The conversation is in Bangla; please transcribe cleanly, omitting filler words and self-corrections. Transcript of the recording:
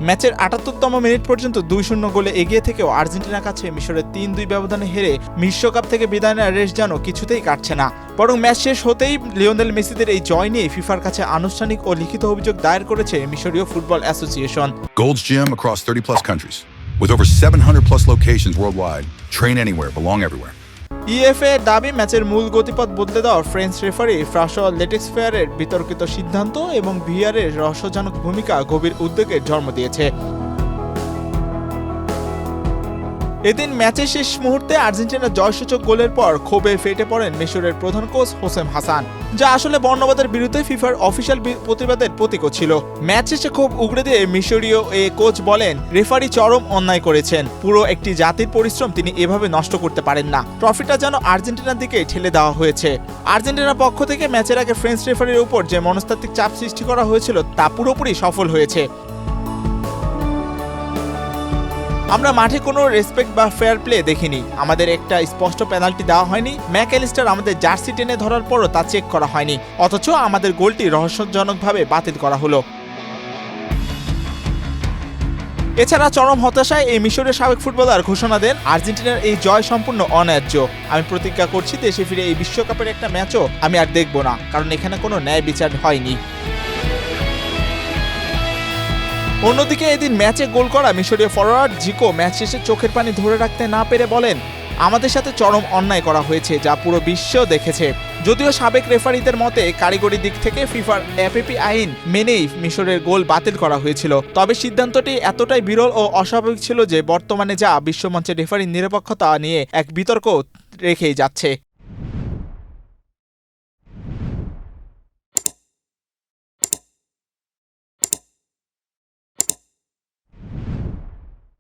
ম্যাচের ৭৮তম মিনিট পর্যন্ত ২-০ গোলে এগিয়ে থেকেও আর্জেন্টিনার কাছে মিশরের ৩-২ ব্যবধানে হেরে বিশ্বকাপ থেকে বিদায় নেওয়ার রেশ যেন কিছুতেই কাটছে না। বরং ম্যাচ শেষ হতেই লিওনেল মেসিদের এই জয় নিয়ে ফিফার কাছে আনুষ্ঠানিক ও লিখিত অভিযোগ দায়ের করেছে মিশরীয় football association. Gold's Gym across 30+ countries. With over 700+ locations worldwide, train anywhere, belong everywhere. EFA দাবি ম্যাচের মূল গতিপথ বদলে দেওয়া ফ্রেঞ্চ রেফারি ফ্রাঁসোয়া লেটেক্সফেয়ারের বিতর্কিত সিদ্ধান্ত এবং ভিআরের রহস্যজনক ভূমিকা গভীর উদ্বেগের জন্ম দিয়েছে। এদিন ম্যাচের শেষ মুহূর্তে আর্জেন্টিনার জয়সূচক গোলের পর ক্ষোভে ফেটে পড়েন মিশরের প্রধান কোচ হোসেম হাসান, যা আসলে বর্ণবাদের বিরুদ্ধে ফিফার অফিসিয়াল প্রতিবাদের প্রতীকও ছিল। ম্যাচ শেষে ক্ষোভ উগড়ে দিয়ে মিশরীয় এই কোচ বলেন, রেফারি চরম অন্যায় করেছেন। পুরো একটি জাতির পরিশ্রম তিনি এভাবে নষ্ট করতে পারেন না। ট্রফিটা যেন আর্জেন্টিনার দিকে ঠেলে দেওয়া হয়েছে। আর্জেন্টিনার পক্ষ থেকে ম্যাচের আগে ফ্রেঞ্চ রেফারির উপর যে মনস্তাত্ত্বিক চাপ সৃষ্টি করা হয়েছিল তা পুরোপুরি সফল হয়েছে। আমরা মাঠে কোনো রেসপেক্ট বা ফেয়ার প্লে দেখিনি। আমাদের একটা স্পষ্ট পেনাল্টি দেওয়া হয়নি। ম্যাকঅ্যালিস্টার আমাদের জার্সি টেনে ধরার পরও তা চেক করা হয়নি, অথচ আমাদের গোলটি রহস্যজনকভাবে বাতিল করা হলো। এছাড়া চরম হতাশায় এই মিশরের সাবেক ফুটবলার ঘোষণা দেন, আর্জেন্টিনার এই জয় সম্পূর্ণ অন্যায্য। আমি প্রতিজ্ঞা করছি দেশে ফিরে এই বিশ্বকাপের একটা ম্যাচও আমি আর দেখব না, কারণ এখানে কোনো ন্যায় বিচার হয়নি। অন্যদিকে এদিন ম্যাচে গোল করা মিশরীয় ফরোয়ার্ড জিকো ম্যাচ শেষে চোখের পানি ধরে রাখতে না পেরে বলেন, আমাদের সাথে চরম অন্যায় করা হয়েছে, যা পুরো বিশ্ব দেখেছে। যদিও সাবেক রেফারিদের মতে কারিগরি দিক থেকে ফিফার এফএপি আইন মেনেই মিশরের গোল বাতিল করা হয়েছিল, তবে সিদ্ধান্তটি এতটাই বিরল ও অস্বাভাবিক ছিল যে বর্তমানে যা বিশ্বমঞ্চে রেফারির নিরপেক্ষতা নিয়ে এক বিতর্ক রেখেই যাচ্ছে।